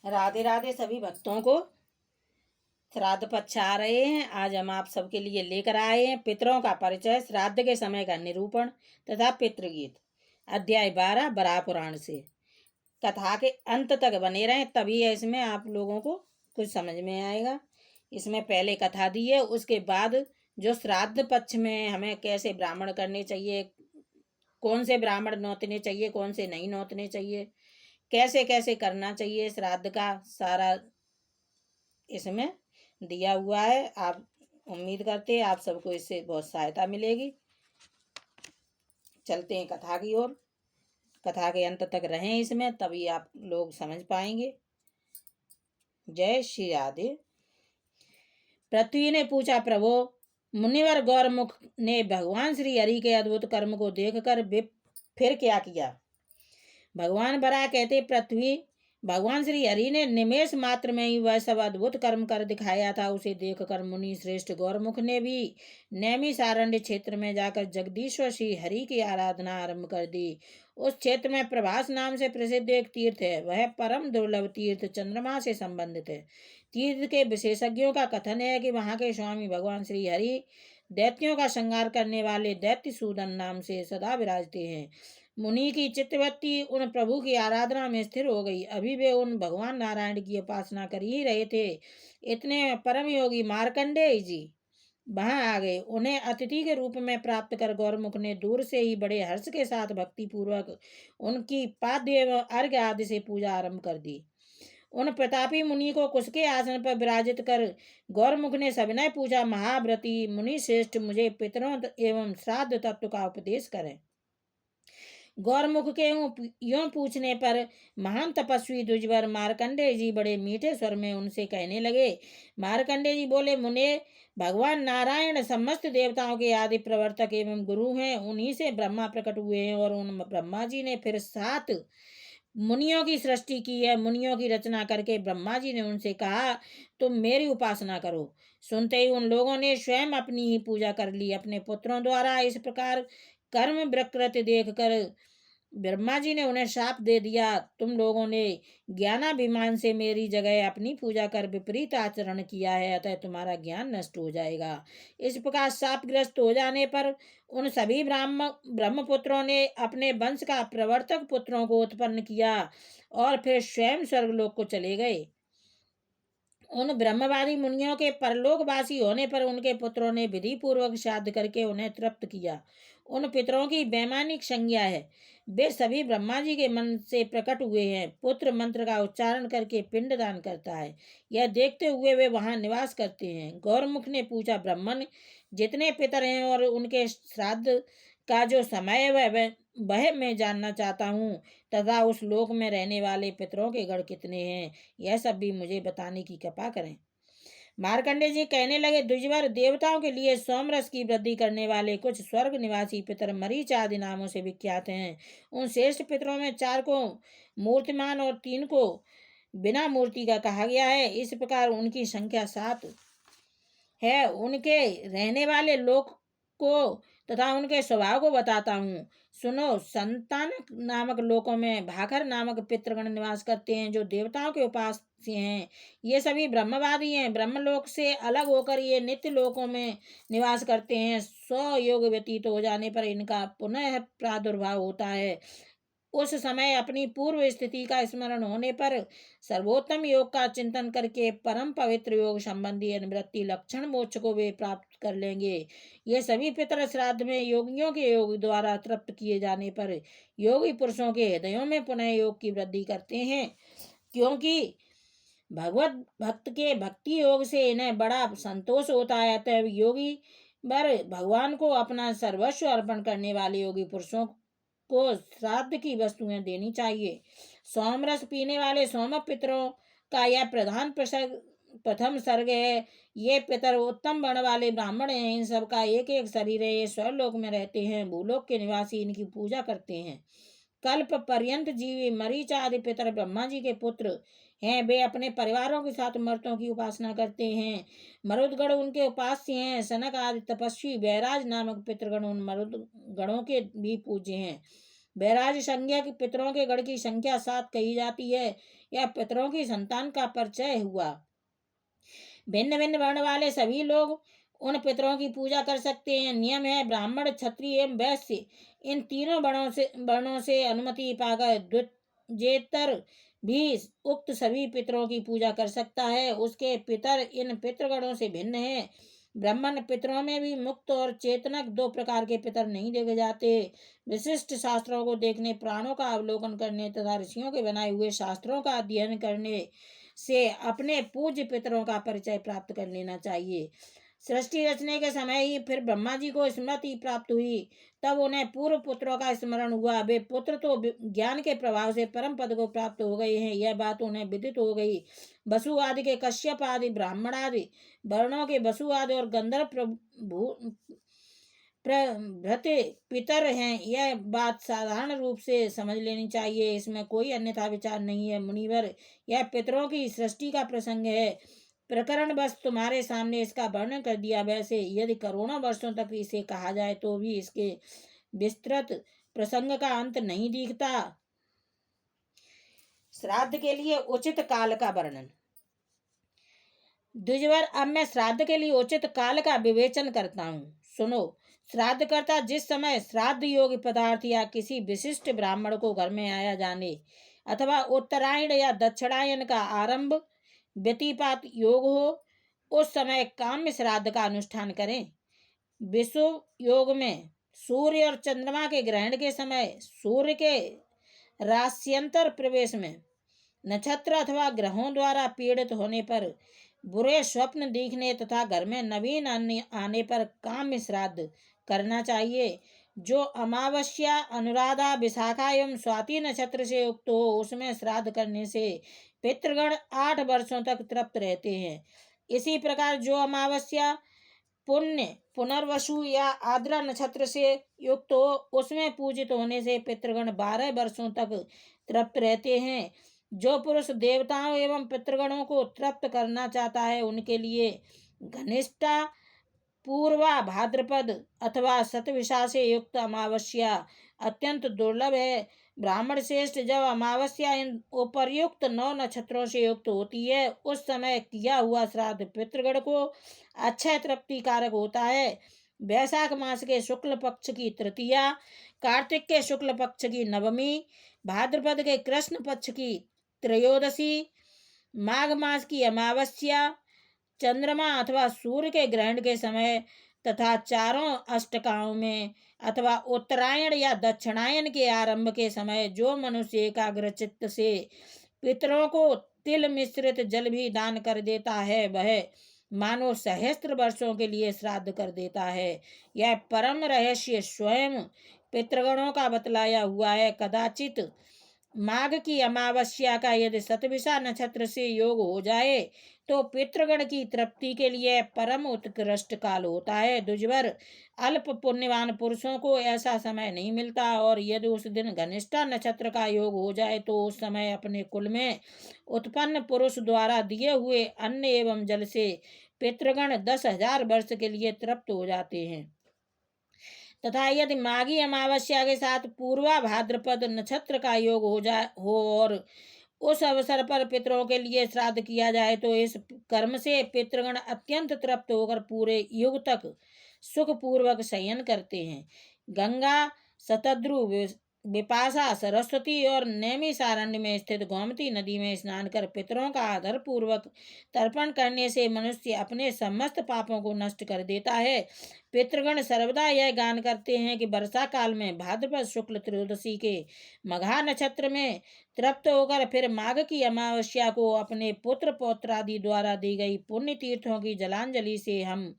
राधे राधे सभी भक्तों को। श्राद्ध पक्ष आ रहे हैं। आज हम आप सबके लिए लेकर आए हैं पितरों का परिचय, श्राद्ध के समय का निरूपण तथा पितृगीत। अध्याय 12 बराह पुराण से। कथा के अंत तक बने रहें, तभी इसमें आप लोगों को कुछ समझ में आएगा। इसमें पहले कथा दी है, उसके बाद जो श्राद्ध पक्ष में हमें कैसे ब्राह्मण करने चाहिए, कौन से ब्राह्मण नौतने चाहिए, कौन से नहीं नौतने चाहिए, कैसे कैसे करना चाहिए श्राद्ध का, सारा इसमें दिया हुआ है। आप उम्मीद करते हैं आप सबको इससे बहुत सहायता मिलेगी। चलते हैं कथा की ओर। कथा के अंत तक रहें इसमें, तभी आप लोग समझ पाएंगे। जय श्री राधे। पृथ्वी ने पूछा, प्रभो, मुनिवर गौरमुख ने भगवान श्री हरि के अद्भुत कर्म को देखकर फिर क्या किया? भगवान बराह कहते, पृथ्वी, भगवान श्री हरि ने निमेष मात्र में ही वह सब अद्भुत कर्म कर दिखाया था। उसे देखकर मुनि श्रेष्ठ गौरमुख ने भी नैमिषारण्य क्षेत्र में जाकर जगदीश्वर श्री हरि की आराधना आरंभ कर दी। उस क्षेत्र में प्रभास नाम से प्रसिद्ध एक तीर्थ है। वह परम दुर्लभ तीर्थ चंद्रमा से संबंधित है। तीर्थ के विशेषज्ञों का कथन है कि वहां के स्वामी भगवान श्री हरि दैत्यों का संहार करने वाले दैत्य सूदन नाम से सदा विराजते हैं। मुनि की चित्तवृत्ति उन प्रभु की आराधना में स्थिर हो गई। अभी वे उन भगवान नारायण की उपासना कर ही रहे थे, इतने परम योगी मार्कंडेय जी वहां आ गए। उन्हें अतिथि के रूप में प्राप्त कर गौरमुख ने दूर से ही बड़े हर्ष के साथ भक्ति पूर्वक उनकी पाद्य एवं अर्घ्य आदि से पूजा आरंभ कर दी। उन प्रतापी मुनि को कुश के आसन पर विराजित कर गौरमुख ने सविनय पूछा, महाव्रती मुनि श्रेष्ठ, मुझे पितरों एवं श्राद्ध तत्व का उपदेश करें। गौरमुख के यूं पूछने पर महान तपस्वी द्विजवर मार्कंडेय जी बड़े मीठे स्वर में उनसे कहने लगे। मार्कंडेय जी बोले, मुने, भगवान नारायण समस्त देवताओं के आदि प्रवर्तक एवं गुरु हैं। उन्हीं से ब्रह्मा प्रकट हुए हैं और उन ब्रह्मा जी ने फिर 7 मुनियों की सृष्टि की है। मुनियों की रचना करके ब्रह्मा जी ने उनसे कहा, तुम मेरी उपासना करो। सुनते ही उन लोगों ने स्वयं अपनी ही पूजा कर ली। अपने पुत्रों द्वारा इस प्रकार कर्म विकृत देखकर ब्रह्मा जी ने उन्हें शाप दे दिया। तुम लोगों ने ज्ञानाभिमान से मेरी जगह अपनी पूजा कर विपरीत आचरण किया है, अतः तुम्हारा ज्ञान नष्ट हो जाएगा। इस प्रकार शापग्रस्त हो जाने पर उन सभी ब्रह्मपुत्रों ने अपने वंश का प्रवर्तक पुत्रों को उत्पन्न किया और फिर स्वयं स्वर्गलोक को चले गए। उन ब्रह्मवादी मुनियों के परलोकवासी होने पर उनके पुत्रों ने विधि पूर्वक श्राद्ध करके उन्हें तृप्त किया। उन पितरों की वैमानिक संज्ञा है। वे सभी ब्रह्मा जी के मन से प्रकट हुए हैं। पुत्र मंत्र का उच्चारण करके पिंडदान करता है। यह देखते हुए वे वहां निवास करते हैं। गौरमुख ने पूछा, ब्राह्मण, जितने पितर हैं और उनके श्राद्ध का जो समय वह मैं जानना चाहता हूँ, तथा उस लोक में रहने वाले पितरों के गण कितने हैं, यह सब भी मुझे बताने की कृपा करें। मार्कंडेय जी कहने लगे, द्विजवर, देवताओं के लिए सोमरस की वृद्धि करने वाले कुछ स्वर्ग निवासी पितर मरीच आदि नामों से विख्यात हैं। उन श्रेष्ठ पितरों में 4 को मूर्तिमान और 3 को बिना मूर्ति का कहा गया है। इस प्रकार उनकी संख्या 7 है। उनके रहने वाले लोक को तथा उनके स्वभाव को बताता हूँ, सुनो। संतान नामक लोकों में भाकर नामक पितृगण निवास करते हैं, जो देवताओं के उपास्य हैं। ये सभी ब्रह्मवादी हैं। ब्रह्मलोक से अलग होकर ये नित्य लोकों में निवास करते हैं। 100 योग व्यतीत हो जाने पर इनका पुनः प्रादुर्भाव होता है। उस समय अपनी पूर्व स्थिति का स्मरण होने पर सर्वोत्तम योग का चिंतन करके परम पवित्र योग संबंधी अनुवृत्ति लक्षण मोक्ष को वे प्राप्त कर लेंगे। ये सभी पितर श्राद्ध में योगियों के योग द्वारा तृप्त किए जाने पर योगी पुरुषों के हृदयों में पुनः योग की वृद्धि करते हैं, क्योंकि भगवत भक्त के भक्ति योग से इन्हें बड़ा संतोष होता है। अतः योगी वर भगवान को अपना सर्वस्व अर्पण करने वाले योगी पुरुषों को श्राद्ध की वस्तुएं देनी चाहिए। सोमरस पीने वाले सोम पितरों का यह प्रथम सर्ग है। ये पितर उत्तम वर्ण वाले ब्राह्मण हैं। इन सब का एक एक शरीर है। ये स्वर्लोक में रहते हैं। भूलोक के निवासी इनकी पूजा करते हैं। कल्प पर्यंत जीवी मरीच आदि पितर ब्रह्मा जी के पुत्र हैं। वे अपने परिवारों के साथ मर्तों की उपासना करते हैं। मरुदगण उनके उपास्य हैं। सनक आदि तपस्वी बैराज नामक पितृगण उन मरुदगणों के भी पूज्य हैं। बैराज संज्ञक पितरों के गण की संख्या 7 कही जाती है। यह पितरों की संतान का परिचय हुआ। भिन्न भिन्न वर्ण वाले सभी लोग उन पितरों की पूजा कर सकते हैं। नियम है ब्राह्मण, क्षत्रिय एवं वैश्य इन तीनों वर्णों से अनुमति पाकर द्विजेतर भी उक्त सभी पितरों की पूजा कर सकता है। उसके पितर इन पितृगणों से भिन्न है। ब्राह्मण पितरों में भी मुक्त और चेतनक 2 प्रकार के पितर नहीं देखे जाते। विशिष्ट शास्त्रों को देखने, प्राणों का अवलोकन करने तथा ऋषियों के बनाए हुए शास्त्रों का अध्ययन करने से अपने पूज्य पितरों का परिचय प्राप्त कर लेना चाहिए। सृष्टि रचने के समय ही फिर ब्रह्मा जी को स्मृति प्राप्त हुई। तब उन्हें पूर्व पुत्रों का स्मरण हुआ। वे पुत्र तो ज्ञान के प्रभाव से परम पद को प्राप्त हो गए हैं, यह बात उन्हें विदित हो गई। वसु आदि के कश्यप आदि ब्राह्मण आदि वर्णों के वसु आदि और गंधर्व प्रभृति पितर हैं, यह बात साधारण रूप से समझ लेनी चाहिए। इसमें कोई अन्यथा विचार नहीं है। मुनिवर, यह पितरों की सृष्टि का प्रसंग है। प्रकरण बस तुम्हारे सामने इसका वर्णन कर दिया। वैसे यदि करोड़ों वर्षों तक इसे कहा जाए तो भी इसके विस्तृत प्रसंग का अंत नहीं दिखता। श्राद्ध के लिए उचित काल का वर्णन। द्विजवर, अब मैं श्राद्ध के लिए उचित काल का विवेचन करता हूँ। सुनो। श्राद्ध करता जिस समय श्राद्ध योग्य पदार्थ या किसी विशिष्ट ब्राह्मण को घर में आया जाने अथवा उत्तरायण या दक्षिणायन का आरंभ व्यतिपात योग हो, उस समय काम्य श्राद्ध का अनुष्ठान करें। विषुव योग में सूर्य और चंद्रमा के ग्रहण के समय, सूर्य के राश्यंतर प्रवेश में, नक्षत्र अथवा ग्रहों द्वारा पीड़ित होने पर, बुरे स्वप्न दिखने तथा घर में नवीन आने पर काम्य श्राद्ध करना चाहिए। जो अमावस्या, अनुराधा, विशाखा एवं स्वाति नक्षत्र से युक्त हो, उसमें श्राद्ध करने से पितृगण 8 वर्षों तक तृप्त रहते हैं। इसी प्रकार जो अमावस्या, पुण्य, पुनर्वसु या आद्रा नक्षत्र से युक्त हो, उसमें पूजित होने से पितृगण 12 वर्षों तक तृप्त रहते हैं। जो पुरुष देवताओं एवं पितृगणों को तृप्त करना चाहता है, उनके लिए घनिष्ठा, पूर्वा भाद्रपद अथवा शतविशा से युक्त अमावस्या अत्यंत दुर्लभ है। ब्राह्मण श्रेष्ठ, जब अमावस्या इन उपर्युक्त 9 नक्षत्रों से युक्त होती है, उस समय किया हुआ श्राद्ध पितृगण को अक्षय तृप्ति कारक होता है। वैशाख मास के शुक्ल पक्ष की तृतीया, कार्तिक के शुक्ल पक्ष की नवमी, भाद्रपद के कृष्ण पक्ष की त्रयोदशी, माघ मास की अमावस्या, चंद्रमा अथवा सूर्य के ग्रहण के समय तथा चारों अष्टकाओं में अथवा उत्तरायण या दक्षिणायन के आरंभ के समय जो मनुष्य एकाग्र चित्त से पितरों को तिल मिश्रित जल भी दान कर देता है, वह मानो सहस्त्र वर्षों के लिए श्राद्ध कर देता है। यह परम रहस्य स्वयं पितृगणों का बतलाया हुआ है। कदाचित माघ की अमावस्या का यदि शतभिषा नक्षत्र से योग हो जाए तो पितृगण की तृप्ति के लिए परम उत्कृष्ट काल होता है। द्विजवर, अल्प पुण्यवान पुरुषों को ऐसा समय नहीं मिलता, और यदि उस दिन घनिष्ठा नक्षत्र का योग हो जाए तो उस समय अपने कुल में उत्पन्न पुरुष द्वारा दिए हुए अन्न एवं जल से पितृगण 10,000 वर्ष के लिए तृप्त हो जाते हैं। तथा यदि माघी अमावस्या के साथ पूर्वा भाद्रपद नक्षत्र का योग हो और उस अवसर पर पितरों के लिए श्राद्ध किया जाए तो इस कर्म से पितृगण अत्यंत तृप्त होकर पूरे युग तक सुखपूर्वक शयन करते हैं। गंगा, शतद्रु, विपाशा, सरस्वती और नैमिषारण्य में स्थित गोमती नदी में स्नान कर पितरों का आदर पूर्वक तर्पण करने से मनुष्य अपने समस्त पापों को नष्ट कर देता है। पितृगण सर्वदा यह गान करते हैं कि वर्षा काल में भाद्रपद शुक्ल त्रयोदशी के मघा नक्षत्र में तृप्त होकर फिर माघ की अमावस्या को अपने पुत्र पौत्रादि द्वारा दी गई पुण्य तीर्थों की जलांजलि से हम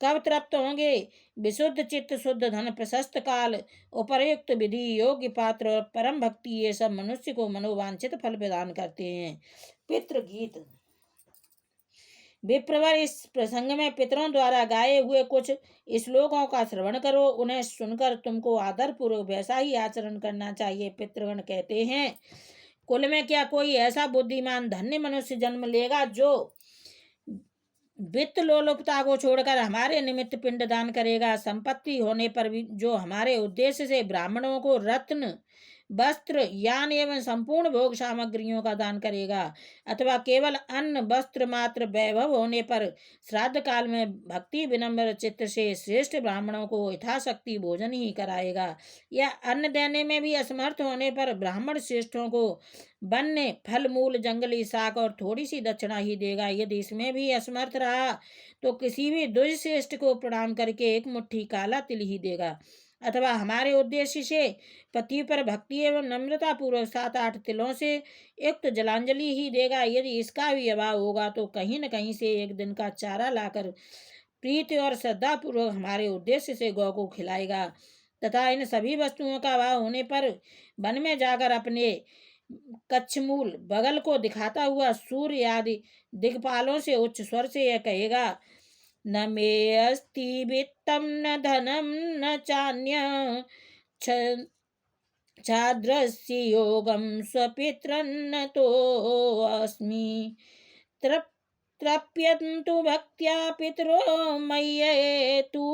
कब तृप्त होंगे। विशुद्ध चित्त, शुद्ध धन, प्रशस्त काल, उपर्युक्त विधि, योग्य पात्र और परम भक्ति, ये सब मनुष्य को मनोवांछित फल प्रदान करते हैं। पितृ गीत। विप्रवर, इस प्रसंग में पितरों द्वारा गाए हुए कुछ श्लोकों का श्रवण करो। उन्हें सुनकर तुमको आदर पूर्वक वैसा ही आचरण करना चाहिए। पितृगण कहते हैं, कुल में क्या कोई ऐसा बुद्धिमान धन्य मनुष्य जन्म लेगा जो वित्त लोलुपता को छोड़कर हमारे निमित्त पिंडदान करेगा। संपत्ति होने पर भी जो हमारे उद्देश्य से ब्राह्मणों को रत्न, वस्त्र, यान एवं संपूर्ण भोग सामग्रियों का दान करेगा, अथवा केवल अन्न वस्त्र मात्र वैभव होने पर श्राद्ध काल में भक्ति विनम्र चित्त से श्रेष्ठ ब्राह्मणों को यथाशक्ति भोजन ही कराएगा, या अन्न देने में भी असमर्थ होने पर ब्राह्मण श्रेष्ठों को वन्य फल मूल जंगली शाक और थोड़ी सी दक्षिणा ही देगा। यदि इसमें भी असमर्थ रहा तो किसी भी द्विजश्रेष्ठ को प्रणाम करके एक मुट्ठी काला तिल ही देगा, अथवा हमारे उद्देश्य से पति पर भक्ति एवं नम्रता पूर्वक 7-8 तिलों से युक्त जलांजलि ही देगा। यदि इसका भी अभाव होगा तो कहीं न कहीं से एक दिन का चारा लाकर प्रीति और श्रद्धा पूर्वक हमारे उद्देश्य से गौ को खिलाएगा, तथा इन सभी वस्तुओं का अभाव होने पर वन में जाकर अपने कच्छमूल बगल को दिखाता हुआ सूर्य आदि दिक्पालों से उच्च स्वर से यह कहेगा, न मे अस्ति वित्तम न धनम न चान्य छाद्रस्य योगम स्वपितरन्न तो अस्मि तृप्यन्तु भक्त्या पितरो मय्येतु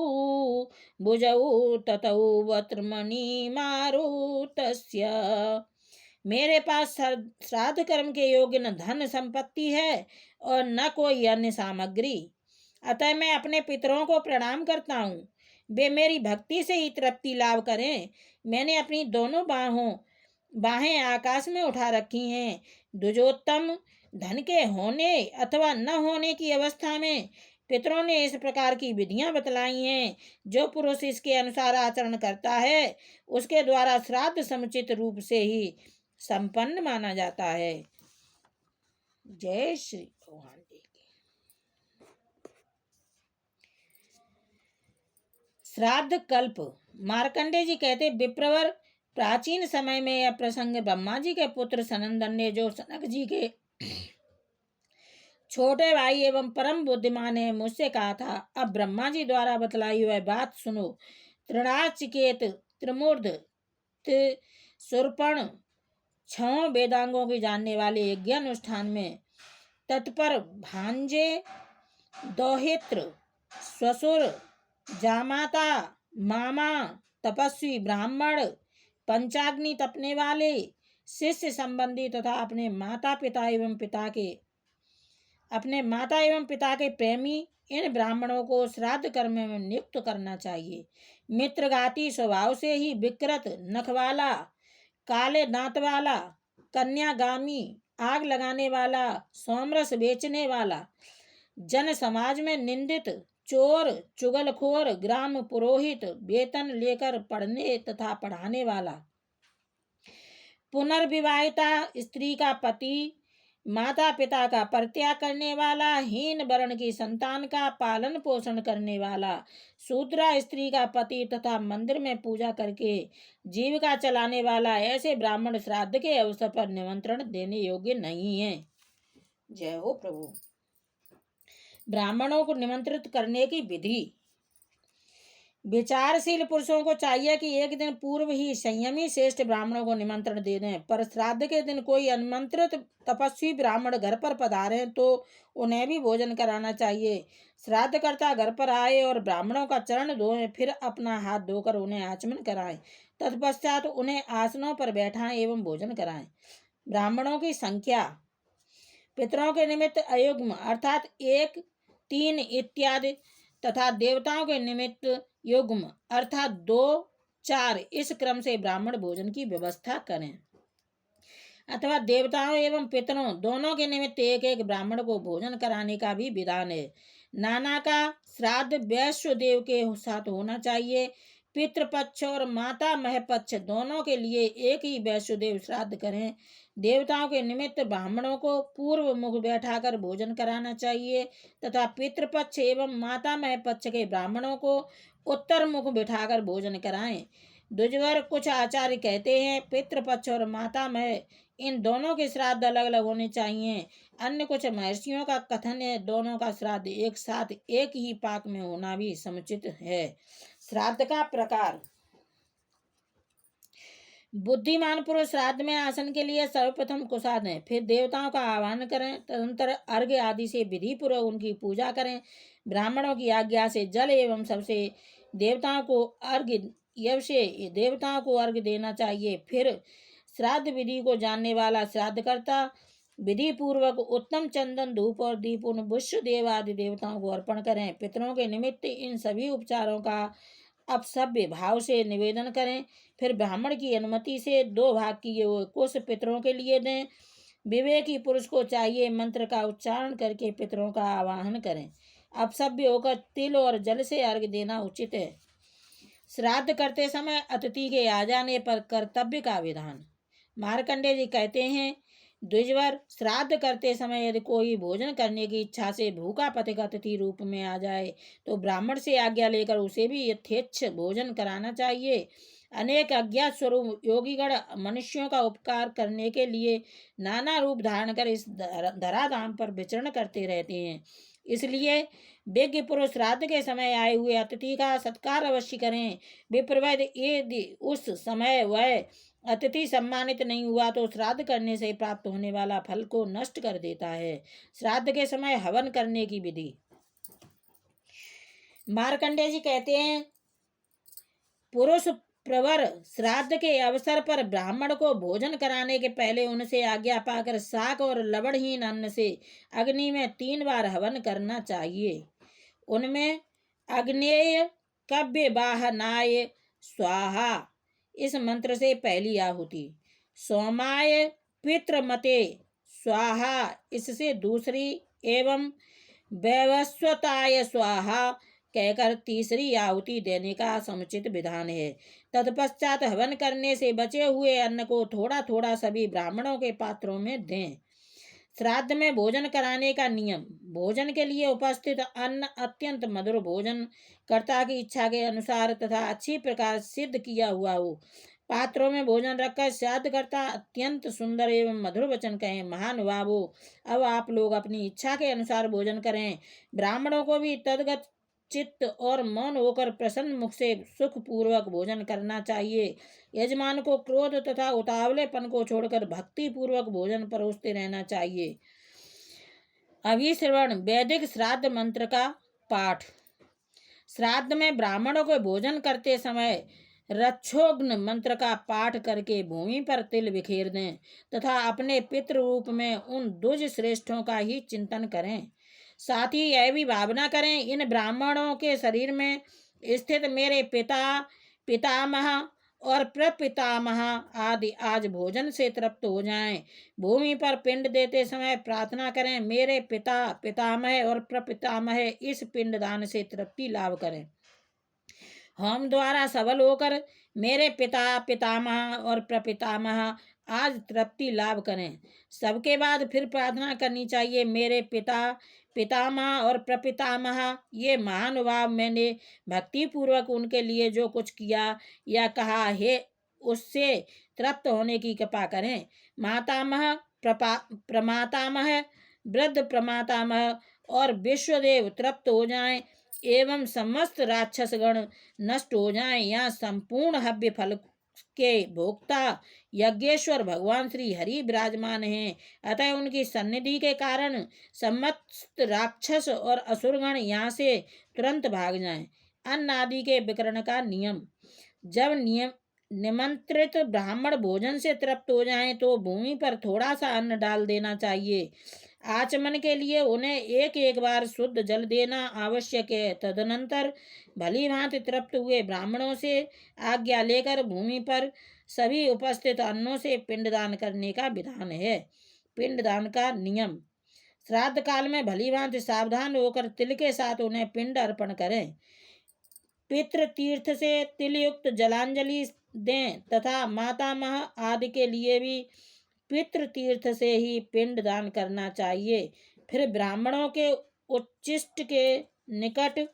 भुजौ ततौ वत्रमणि मारुतस्य। मेरे पास श्राद्ध कर्म के योग्य न धन संपत्ति है और न कोई अन्य सामग्री, अतः मैं अपने पितरों को प्रणाम करता हूँ, वे मेरी भक्ति से ही तृप्ति लाभ करें। मैंने अपनी दोनों बाहें आकाश में उठा रखी हैं। द्विजोत्तम धन के होने अथवा न होने की अवस्था में पितरों ने इस प्रकार की विधियां बतलाई हैं। जो पुरुष इसके अनुसार आचरण करता है उसके द्वारा श्राद्ध समुचित रूप से ही संपन्न माना जाता है। जय श्री भगवान जी की। श्राद्ध कल्प। मार्कंडेय जी कहते, विप्रवर, प्राचीन समय में यह प्रसंग ब्रह्मा जी के पुत्र सनंदन ने, जो सनक जी के छोटे भाई एवं परम बुद्धिमान है, मुझसे कहा था। अब ब्रह्मा जी द्वारा बतलाई हुई बात सुनो। त्रिणाचिकेत, त्रिमूर्ध, सुरपण, 6 वेदांगों की जानने वाले यज्ञ अनुष्ठान में तत्पर भांजे, दोहित्र, ससुर, जामाता, मामा, तपस्वी ब्राह्मण, पंचाग्नि तपने वाले, शिष्य संबंधी तथा अपने माता एवं पिता के प्रेमी, इन ब्राह्मणों को श्राद्ध कर्म में नियुक्त करना चाहिए। मित्रघाती स्वभाव से ही विकृत नख वाला, काले दांत वाला, कन्यागामी, आग लगाने वाला, सोमरस बेचने वाला, जन समाज में निंदित, चोर, चुगलखोर, ग्राम पुरोहित, वेतन लेकर पढ़ने तथा पढ़ाने वाला, पुनर्विवाहिता स्त्री का पति, माता पिता का परित्याग करने वाला, हीन वर्ण की संतान का पालन पोषण करने वाला, शूद्रा स्त्री का पति तथा मंदिर में पूजा करके जीविका चलाने वाला, ऐसे ब्राह्मण श्राद्ध के अवसर पर निमंत्रण देने योग्य नहीं है। जय हो प्रभु। ब्राह्मणों को निमंत्रित करने की विधि। विचारशील पुरुषों को चाहिए कि एक दिन पूर्व ही संयमी श्रेष्ठ ब्राह्मणों को निमंत्रण दे दें, पर श्राद्ध के दिन कोई अनिमंत्रित तपस्वी ब्राह्मण घर पर पधारे तो उन्हें भी भोजन कराना चाहिए। श्राद्धकर्ता घर पर आए और ब्राह्मणों का चरण धोएं, फिर अपना हाथ धोकर उन्हें आचमन कराएं, तत्पश्चात उन्हें आसनों पर बैठाएं एवं भोजन कराएं। ब्राह्मणों की संख्या। पितरों के निमित्त अयुग्म अर्थात 1, 3 इत्यादि तथा देवताओं के निमित्त युग्म अर्थात 2, 4 इस क्रम से ब्राह्मण भोजन की व्यवस्था करें, अथवा देवताओं एवं पितरों दोनों के निमित्त 1-1 ब्राह्मण को भोजन कराने का भी विधान है। नाना का श्राद्ध वैश्व देव के साथ होना चाहिए। पितृपक्ष और माता महपक्ष दोनों के लिए एक ही वैश्वदेव श्राद्ध करें। देवताओं के निमित्त ब्राह्मणों को पूर्व मुख बैठाकर भोजन कराना चाहिए तथा पितृपक्ष एवं माता महपक्ष के ब्राह्मणों को उत्तर मुख बिठाकर भोजन कराएं। द्विजवर कुछ आचार्य कहते हैं पितृपक्ष और माता मह इन दोनों के श्राद्ध अलग अलग होने चाहिए। अन्य कुछ महर्षियों का कथन है दोनों का श्राद्ध एक साथ एक ही पाक में होना भी समुचित है। श्राद्ध का प्रकार। बुद्धिमान पुरुष श्राद्ध में आसन के लिए सर्वप्रथम कुशा दें, फिर देवताओं का आह्वान करें, तदनंतर अर्घ्य आदि से विधि पूर्वक उनकी पूजा करें। ब्राह्मणों की आज्ञा से जल एवं सबसे देवताओं को अर्घ्य देना चाहिए। फिर श्राद्ध विधि को जानने वाला श्राद्धकर्ता विधि पूर्वक उत्तम चंदन, धूप और दीप उन विश्व देव आदि देवताओं को अर्पण करें। पितरों के निमित्त इन सभी उपचारों का अपसभ्य भाव से निवेदन करें। फिर ब्राह्मण की अनुमति से 2 भाग किए हुए कुश पितरों के लिए दें। विवेकी पुरुष को चाहिए मंत्र का उच्चारण करके पितरों का आवाहन करें। अपसभ्य होकर तिल और जल से अर्घ्य देना उचित है। श्राद्ध करते समय अतिथि के आ जाने पर कर्तव्य का विधान। मार्कंडेय जी कहते हैं, द्विजवर, श्राद्ध करते समय यदि कोई भोजन करने की इच्छा से भूखा पथिक अतिथि रूप में आ जाए तो ब्राह्मण से आज्ञा लेकर उसे भी यथेच्छ भोजन कराना चाहिए। अनेक अज्ञात स्वरूप योगीगण मनुष्यों का उपकार करने के लिए नाना रूप धारण कर इस धराधाम पर विचरण करते रहते हैं। इसलिए विज्ञ पुरुष श्राद्ध के समय आए हुए अतिथि का सत्कार अवश्य करें। विप्रवैद यदि उस समय वह अतिथि सम्मानित नहीं हुआ तो श्राद्ध करने से प्राप्त होने वाला फल को नष्ट कर देता है। श्राद्ध के समय हवन करने की विधि। मार्कंडेय जी कहते हैं, पुरुष प्रवर श्राद्ध के अवसर पर ब्राह्मण को भोजन कराने के पहले उनसे आज्ञा पाकर शाक और लवणहीन अन्न से अग्नि में 3 बार हवन करना चाहिए। उनमें अग्नेय कव्य वाहनाय स्वाहा इस मंत्र से पहली आहुति, सोमाय पितृमते स्वाहा इससे दूसरी, एवं वैवस्वताय स्वाहा कहकर तीसरी आहुति देने का समुचित विधान है। तत्पश्चात हवन करने से बचे हुए अन्न को थोड़ा थोड़ा सभी ब्राह्मणों के पात्रों में दें। श्राद्ध में भोजन कराने का नियम। भोजन के लिए उपस्थित अन्न अत्यंत मधुर भोजन कर्ता की इच्छा के अनुसार तथा अच्छी प्रकार सिद्ध किया हुआ हो। पात्रों में भोजन रखकर श्राद्ध करता अत्यंत सुंदर एवं मधुर वचन कहें, महानुभावो, अब आप लोग अपनी इच्छा के अनुसार भोजन करें। ब्राह्मणों को भी तदगत चित्त और मौन होकर प्रसन्न मुख से सुख पूर्वक भोजन करना चाहिए। यजमान को क्रोध तथा उतावलेपन को छोड़कर भक्ति पूर्वक भोजन परोसते रहना चाहिए। अभिश्रवण वैदिक श्राद्ध मंत्र का पाठ। श्राद्ध में ब्राह्मणों को भोजन करते समय रक्षोघ्न मंत्र का पाठ करके भूमि पर तिल बिखेर दें तथा अपने पितृ रूप में उन द्विज श्रेष्ठों का ही चिंतन करें। साथ ही यह भी भावना करें, इन ब्राह्मणों के शरीर में स्थित मेरे पिता, पितामह और प्रपितामह आदि आज भोजन से तृप्त हो जाएं। भूमि पर पिंड देते समय प्रार्थना करें, मेरे पिता, पितामह और प्रपितामह इस पिंडदान से तृप्ति लाभ करें। होम द्वारा सबल होकर मेरे पिता, पितामह और प्रपितामह आज तृप्ति लाभ करें। सबके बाद फिर प्रार्थना करनी चाहिए, मेरे पिता, पितामह और प्रपितामह ये महानुभाव, मैंने भक्ति पूर्वक उनके लिए जो कुछ किया या कहा है उससे तृप्त होने की कृपा करें। मातामह, प्रमातामह, वृद्ध प्रमातामह और विश्वदेव तृप्त हो जाएं एवं समस्त राक्षसगण नष्ट हो जाएं। यहाँ संपूर्ण हव्य फल के भोक्ता यज्ञेश्वर भगवान श्री हरि विराजमान हैं। अतः उनकी सन्निधि के कारण समस्त राक्षस और असुरगण यहाँ से तुरंत भाग जाएं। अन्न आदि के विकरण का नियम। जब निमंत्रित ब्राह्मण भोजन से तृप्त हो जाएं तो भूमि पर थोड़ा सा अन्न डाल देना चाहिए। आचमन के लिए उन्हें एक एक बार शुद्ध जल देना आवश्यक है। तदनंतर भली भांति तृप्त हुए ब्राह्मणों से आज्ञा लेकर भूमि पर सभी उपस्थित अन्नों से पिंडदान करने का विधान है। पिंडदान का नियम। श्राद्ध काल में भली भांति सावधान होकर तिल के साथ उन्हें पिंड अर्पण करें। पितृ तीर्थ से तिलयुक्त जलांजलि दें तथा मातामह आदि के लिए भी पितृ तीर्थ से ही पिंड दान करना चाहिए। फिर ब्राह्मणों के उच्चिष्ट के निकट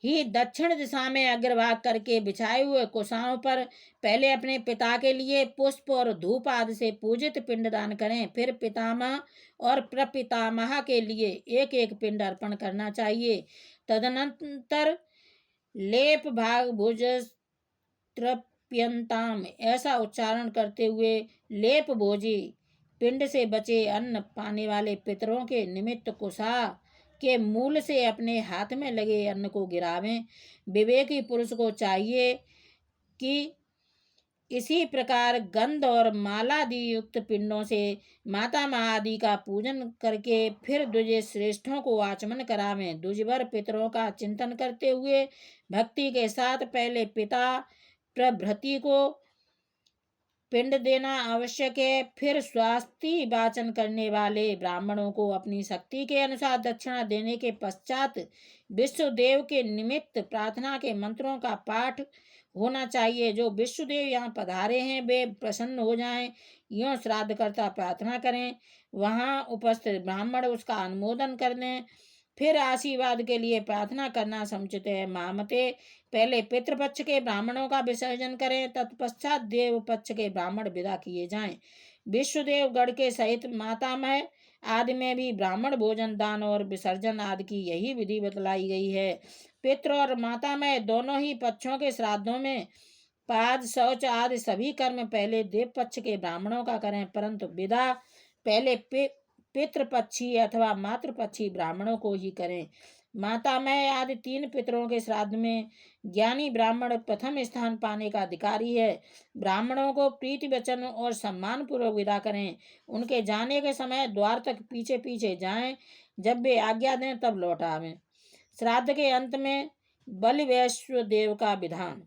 ही दक्षिण दिशा में अग्रभाग करके बिछाए हुए कुशाओं पर पहले अपने पिता के लिए पुष्प और धूप आदि से पूजित पिंडदान करें। फिर पितामह और प्रपितामह के लिए एक एक पिंड अर्पण करना चाहिए। तदनंतर लेप भाग भुज तृप्यंताम, ऐसा उच्चारण करते हुए लेप भोजी पिंड से बचे अन्न पाने वाले पितरों के निमित्त कुशा के मूल से अपने हाथ में लगे अन्न को गिरावें। विवेकी पुरुष को चाहिए कि इसी प्रकार गंध और मालादि युक्त पिंडों से माता आदि का पूजन करके फिर द्विज श्रेष्ठों को आचमन करावें। द्विजवर पितरों का चिंतन करते हुए भक्ति के साथ पहले पिता प्रभृति को पिंड देना आवश्यक है, फिर स्वास्थ्य वाचन करने वाले ब्राह्मणों को अपनी शक्ति के अनुसार दक्षिणा देने के पश्चात विश्वदेव के निमित्त प्रार्थना के मंत्रों का पाठ होना चाहिए। जो विश्वदेव यहाँ पधारे हैं वे प्रसन्न हो जाएं, यूँ श्राद्धकर्ता प्रार्थना करें, वहाँ उपस्थित ब्राह्मण उसका अनुमोदन कर दें, फिर आशीर्वाद के लिए प्रार्थना करना समुचित है। महामते पहले पितृपक्ष के ब्राह्मणों का विसर्जन करें, तत्पश्चात देव पक्ष के ब्राह्मण विदा किए जाएं। विश्वदेव गढ़ के सहित मातामह आदि में भी ब्राह्मण भोजन दान और विसर्जन आदि की यही विधि बतलाई गई है। पितृ और मातामह दोनों ही पक्षों के श्राद्धों में पाद शौच आदि सभी कर्म पहले देव पक्ष के ब्राह्मणों का करें, परंतु विदा पहले पितृपक्षी अथवा मातृपक्षी ब्राह्मणों को ही करें। मातामह आदि तीन पितरों के श्राद्ध में ज्ञानी ब्राह्मण प्रथम स्थान पाने का अधिकारी है। ब्राह्मणों को प्रीति वचन और सम्मान पूर्वक विदा करें। उनके जाने के समय द्वार तक पीछे पीछे जाएं, जब वे आज्ञा दें तब लौट आवें। श्राद्ध के अंत में बलि वैश्वदेव का विधान।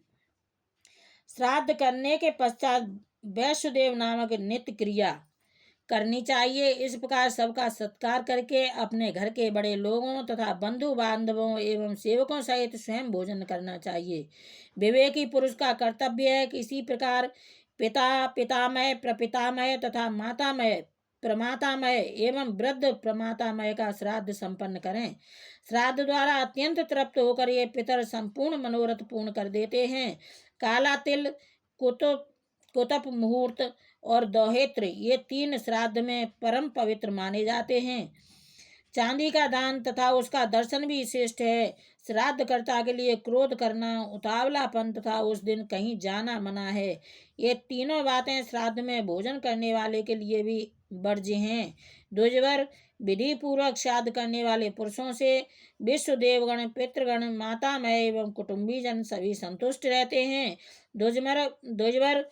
श्राद्ध करने के पश्चात वैश्वदेव नामक नित्य क्रिया करनी चाहिए। इस प्रकार सबका सत्कार करके अपने घर के बड़े लोगों तथा बंधु बांधवों एवं सेवकों सहित स्वयं भोजन करना चाहिए। विवेकी पुरुष का कर्तव्य है कि इसी प्रकार पिता पितामह प्रपितामह तथा मातामह प्रमातामह एवं वृद्ध प्रमातामह का श्राद्ध संपन्न करें। श्राद्ध द्वारा अत्यंत तृप्त होकर ये पितर संपूर्ण मनोरथ पूर्ण कर देते हैं। काला तिल, कुतप मुहूर्त और दोहेत्र ये तीन श्राद्ध में परम पवित्र माने जाते हैं। चांदी का दान तथा उसका दर्शन भी श्रेष्ठ है। श्राद्धकर्ता के लिए क्रोध करना, उतावलापन तथा उस दिन कहीं जाना मना है। ये तीनों बातें श्राद्ध में भोजन करने वाले के लिए भी वर्ज्य हैं। द्विजवर विधि पूर्वक श्राद्ध करने वाले पुरुषों से विश्व देवगण, पितृगण, मातामह एवं कुटुंबीजन सभी संतुष्ट रहते हैं। द्विजवर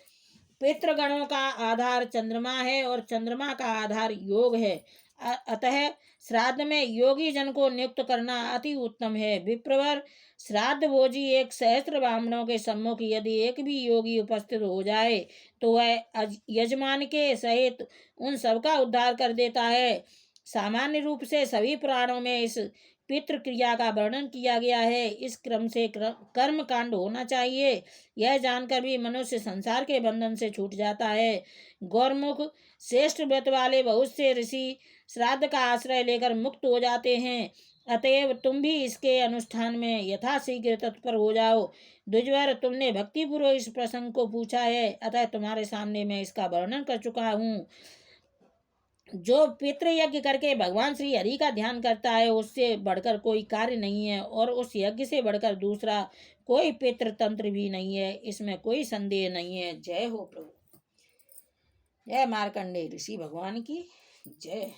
पितृगणों का आधार चंद्रमा है और चंद्रमा का आधार योग है, अतः श्राद्ध में योगी जन को नियुक्त करना अति उत्तम है। विप्रवर श्राद्ध भोजी एक सहस्त्र ब्राह्मणों के सम्मुख यदि एक भी योगी उपस्थित हो जाए तो वह यजमान के सहित उन सबका उद्धार कर देता है। सामान्य रूप से सभी पुराणों में इस पितृ क्रिया का वर्णन किया गया है। इस क्रम से कर्म कांड होना चाहिए। यह जानकर भी मनुष्य संसार के बंधन से छूट जाता है। गौरमुख श्रेष्ठ व्रत वाले बहुत से ऋषि श्राद्ध का आश्रय लेकर मुक्त हो जाते हैं, अतएव तुम भी इसके अनुष्ठान में यथाशीघ्र तत्पर हो जाओ। द्विजवर, तुमने भक्तिपूर्वक इस प्रसंग को पूछा है, अतः तुम्हारे सामने मैं इसका वर्णन कर चुका हूँ। जो पितृयज्ञ करके भगवान श्री हरि का ध्यान करता है उससे बढ़कर कोई कार्य नहीं है और उस यज्ञ से बढ़कर दूसरा कोई पितृ तंत्र भी नहीं है, इसमें कोई संदेह नहीं है। जय हो प्रभु। जय मार्कंडेय ऋषि भगवान की जय।